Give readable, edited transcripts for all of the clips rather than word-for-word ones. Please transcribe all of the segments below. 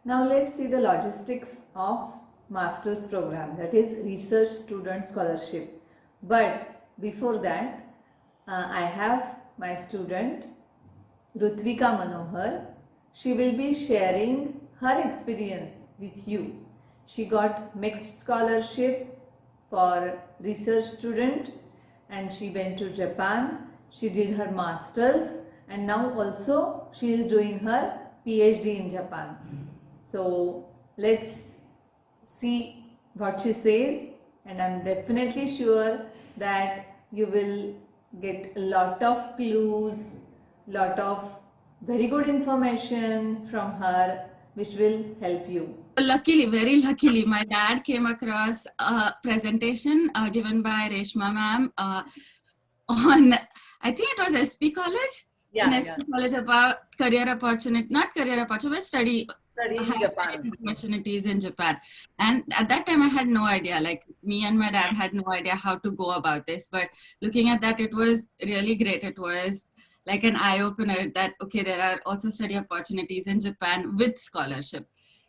Now let's see the logistics of master's program, that is research student scholarship. But before that, I have my student Rutvika Manohar. She will be sharing her experience with you. She got MEXT scholarship for research student and she went to Japan. She did her masters and now also she is doing her PhD in Japan. So let's see what she says, and I'm definitely sure that you will get a lot of clues, lot of very good information from her which will help you. Luckily, very luckily, my dad came across a presentation given by Reshma ma'am on, I think it was SP College. In SP College about career opportunity, not career opportunity, but study opportunities in Japan. And at that time, I had no idea. Like me and my dad had no idea how to go about this. But looking at that, it was really great. It was like an eye opener that okay, there are also study opportunities in Japan with scholarship.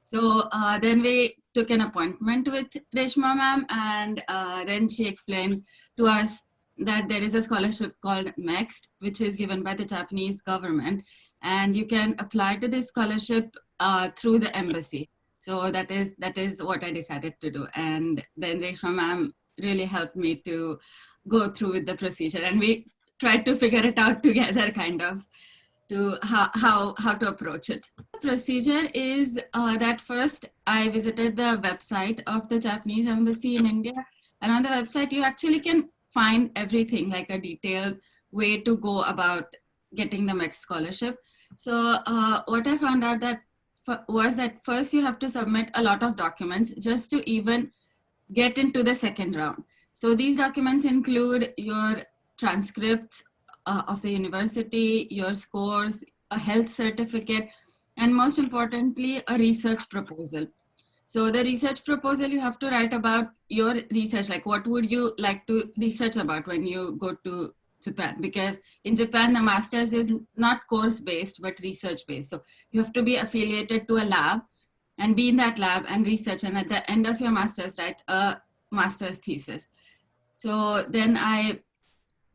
So then we took an appointment with Reshma ma'am, and then she explained to us that there is a scholarship called MEXT, which is given by the Japanese government, and you can apply to this scholarship through the embassy. So that is what I decided to do, and then Reshma ma'am really helped me to go through with the procedure, and we tried to figure it out together, kind of, to how to approach it. The procedure is that first I visited the website of the Japanese embassy in India, and on the website you actually can find everything, like a detailed way to go about getting the MEXT scholarship. So what I found out that was that first you have to submit a lot of documents just to even get into the second round. So these documents include your transcripts of the university, your scores, a health certificate, and most importantly, a research proposal. So the research proposal, you have to write about your research, like what would you like to research about when you go to Japan? Because in Japan, the master's is not course-based, but research-based. So you have to be affiliated to a lab and be in that lab and research. And at the end of your master's, write a master's thesis. So then I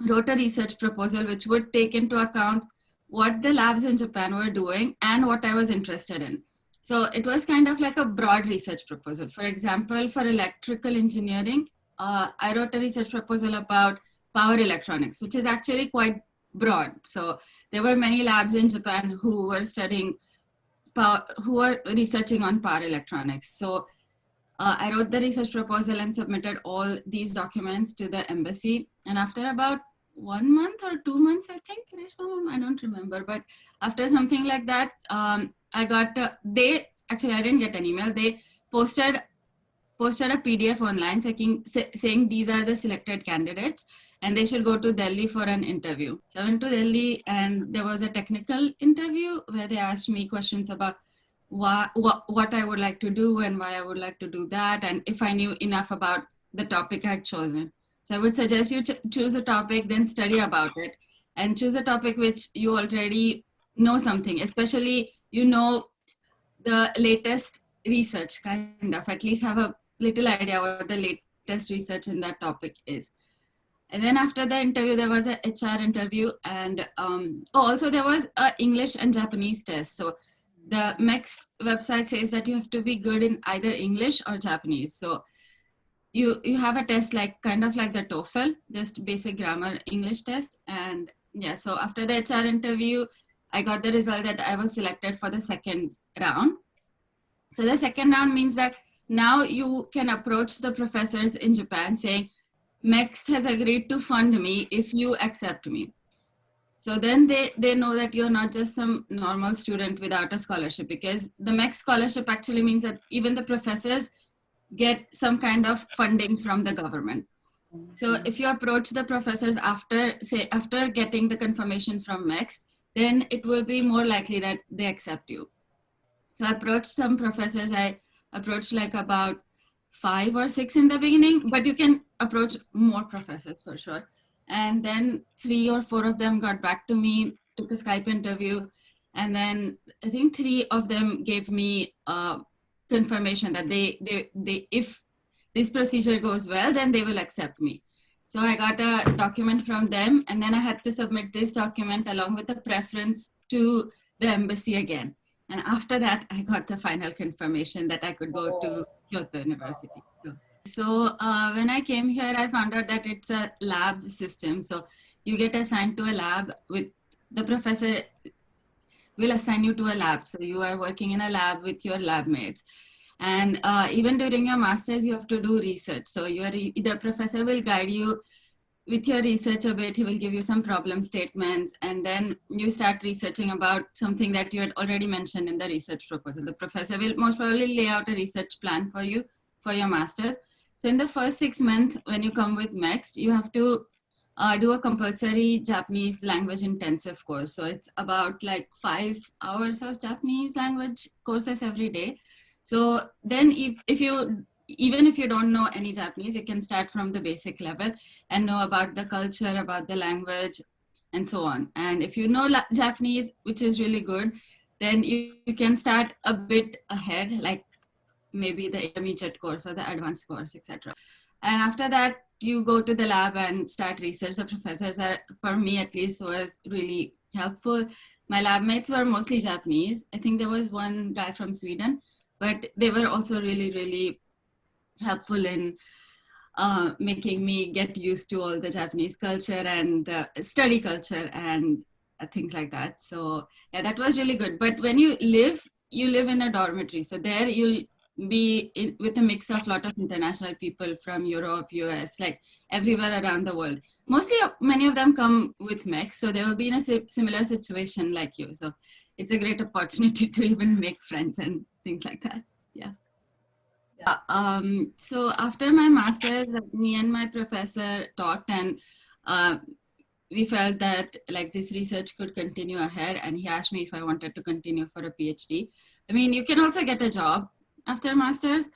wrote a research proposal which would take into account what the labs in Japan were doing and what I was interested in. So it was kind of like a broad research proposal. For example, for electrical engineering, I wrote a research proposal about power electronics, which is actually quite broad. So there were many labs in Japan who were studying who were researching on power electronics. So I wrote the research proposal and submitted all these documents to the embassy. And after about 1 month or 2 months, I think, I don't remember, but after something like that, I got, I didn't get an email. They posted a PDF online saying these are the selected candidates and they should go to Delhi for an interview. So I went to Delhi and there was a technical interview where they asked me questions about what I would like to do and why I would like to do that, and if I knew enough about the topic I'd chosen. So I would suggest you choose a topic, then study about it, and choose a topic which you already know something, especially you know the latest research, kind of, at least have a little idea what the latest research in that topic is. And then after the interview, there was an HR interview, and also there was an English and Japanese test. So the MEXT website says that you have to be good in either English or Japanese. So you have a test like kind of like the TOEFL, just basic grammar English test. And yeah, so after the HR interview, I got the result that I was selected for the second round. So the second round means that now you can approach the professors in Japan saying, MEXT has agreed to fund me if you accept me. So then they know that you're not just some normal student without a scholarship, because the MEXT scholarship actually means that even the professors get some kind of funding from the government. So if you approach the professors after getting the confirmation from MEXT, then it will be more likely that they accept you. So I approached some professors. I approached like about 5 or 6 in the beginning, but you can approach more professors for sure. And then 3 or 4 of them got back to me, took a Skype interview. And then I think 3 of them gave me confirmation that they if this procedure goes well, then they will accept me. So I got a document from them, and then I had to submit this document along with the preference to the embassy again. And after that, I got the final confirmation that I could go to Kyoto University. So when I came here, I found out that it's a lab system. So you get assigned to a lab with the professor will assign you to a lab. So you are working in a lab with your lab mates. And even during your master's, you have to do research. So the professor will guide you with your research a bit. He will give you some problem statements, and then you start researching about something that you had already mentioned in the research proposal. The professor will most probably lay out a research plan for you for your master's. So in the first 6 months, when you come with MEXT, you have to do a compulsory Japanese language intensive course. So it's about like 5 hours of Japanese language courses every day. So then if you, even if you don't know any Japanese, you can start from the basic level and know about the culture, about the language, and so on. And if you know Japanese, which is really good, then you can start a bit ahead, like maybe the intermediate course or the advanced course, etc. And after that, you go to the lab and start research. The professors are, for me at least, was really helpful. My lab mates were mostly Japanese. I think there was one guy from Sweden, but they were also really, really helpful in making me get used to all the Japanese culture and study culture and things like that. So yeah, that was really good. But when you live in a dormitory. So there you'll be with a mix of a lot of international people from Europe, US, like everywhere around the world. Mostly, many of them come with MEXT, so they will be in a similar situation like you. So it's a great opportunity to even make friends and things like that. Yeah. So after my master's, me and my professor talked, and we felt that like this research could continue ahead, and he asked me if I wanted to continue for a PhD. I mean, you can also get a job after master's,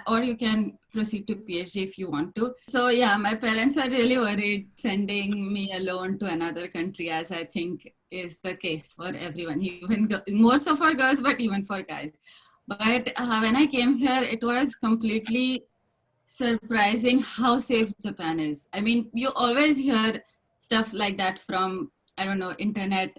or you can proceed to PhD if you want to. So yeah, my parents are really worried sending me alone to another country, as I think is the case for everyone, even more so for girls, but even for guys. But when I came here, it was completely surprising how safe Japan is. I mean, you always hear stuff like that from, I don't know, internet,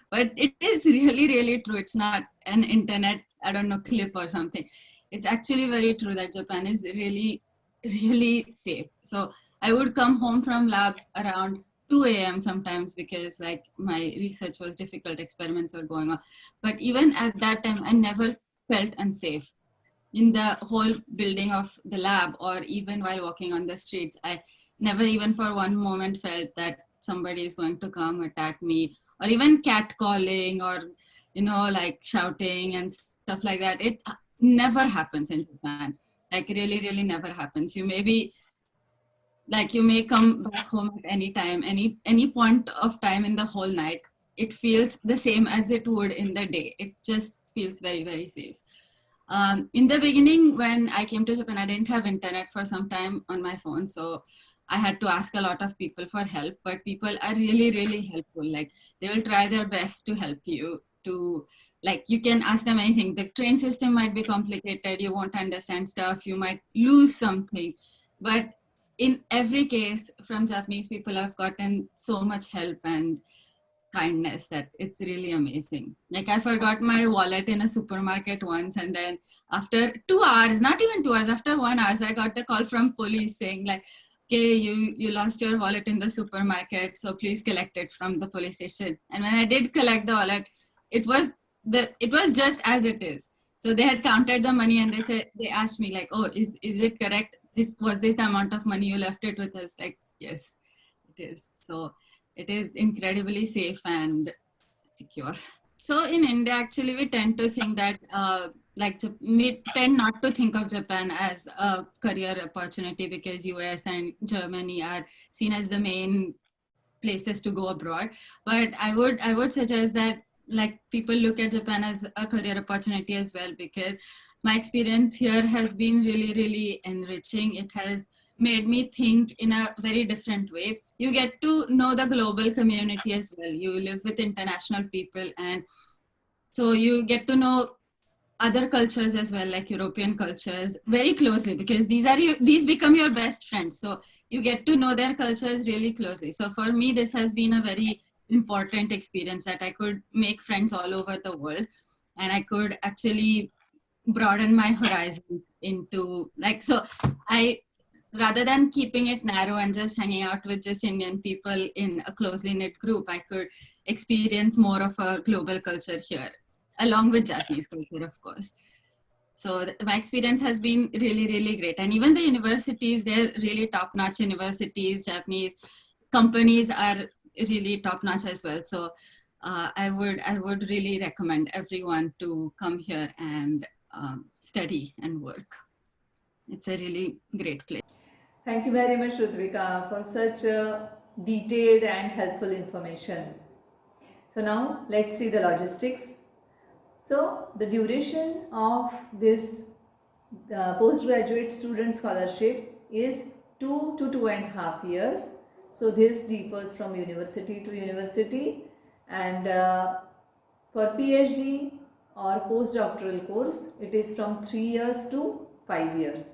but it is really, really true. It's not an internet, I don't know, clip or something. It's actually very true that Japan is really, really safe. So I would come home from lab around 2 a.m. sometimes because like my research was difficult, experiments were going on. But even at that time, I never felt unsafe in the whole building of the lab, or even while walking on the streets. I never even for one moment felt that somebody is going to come attack me, or even catcalling, or like shouting and stuff like that. It never happens in Japan. Like really, really never happens. You may come back home at any time, any point of time in the whole night. It feels the same as it would in the day. It just feels very, very safe. In the beginning, when I came to Japan, I didn't have internet for some time on my phone. So I had to ask a lot of people for help, but people are really, really helpful. Like they will try their best to help you like you can ask them anything. The train system might be complicated. You won't understand stuff. You might lose something. But in every case from Japanese people, I've gotten so much help and kindness that it's really amazing. Like I forgot my wallet in a supermarket once, and then after 2 hours, not even 2 hours, after 1 hour, I got the call from police saying like, okay, you lost your wallet in the supermarket, so please collect it from the police station. And when I did collect the wallet, it was just as it is. So they had counted the money, and they asked me like, oh, is it correct? Was this the amount of money you left it with us? Like, yes, it is. So it is incredibly safe and secure. So in India, actually, we tend to think that we tend not to think of Japan as a career opportunity because US and Germany are seen as the main places to go abroad. But I would suggest that like people look at Japan as a career opportunity as well, because my experience here has been really, really enriching. It has made me think in a very different way. You get to know the global community as well. You live with international people, and So you get to know other cultures as well, like European cultures, very closely, because these become your best friends. So you get to know their cultures really closely. So for me, this has been a very important experience, that I could make friends all over the world, and I could actually broaden my horizons into, like, so I, rather than keeping it narrow and just hanging out with just Indian people in a closely knit group, I could experience more of a global culture here, along with Japanese culture, of course. So my experience has been really, really great. And even the universities, they're really top-notch universities. Japanese companies are really top-notch as well. So I would really recommend everyone to come here and study and work. It's a really great place. Thank you very much, Rudvika, for such detailed and helpful information. So now let's see the logistics. So the duration of this postgraduate student scholarship is 2 to 2.5 years. So this differs from university to university, and for PhD or postdoctoral course, it is from 3 years to 5 years.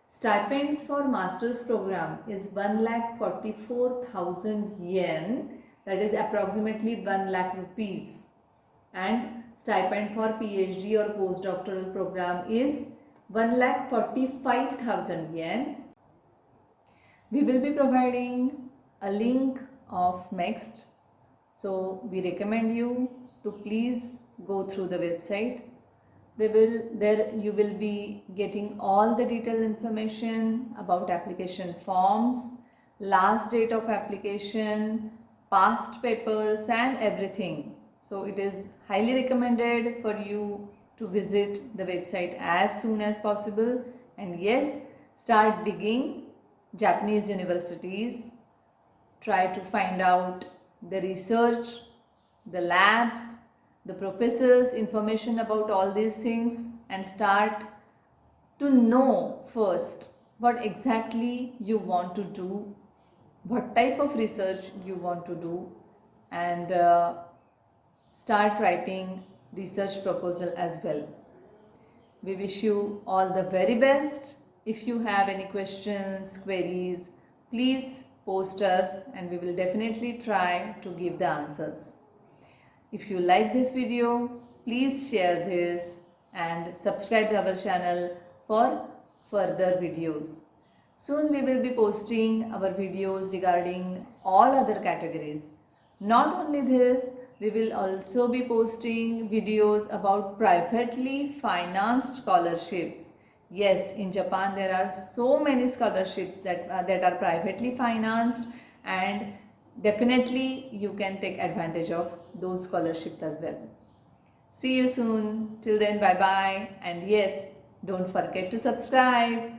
Stipends for master's program is 1,44,000 yen, that is approximately 1 lakh rupees, and stipend for PhD or postdoctoral program is 1,45,000 yen. We will be providing a link of MEXT, so we recommend you to please go through the website. There you will be getting all the detailed information about application forms, last date of application, past papers and everything. So it is highly recommended for you to visit the website as soon as possible, and yes, start digging Japanese universities. Try to find out the research, the labs, the professors, information about all these things, and start to know first what exactly you want to do, what type of research you want to do, and start writing research proposal as well. We wish you all the very best. If you have any questions, queries, please post us and we will definitely try to give the answers. If you like this video, please share this and subscribe to our channel for further videos. Soon we will be posting our videos regarding all other categories. Not only this, we will also be posting videos about privately financed scholarships. Yes, in Japan there are so many scholarships that are privately financed, and definitely you can take advantage of those scholarships as well. See you soon. Till then, bye bye. And yes, don't forget to subscribe.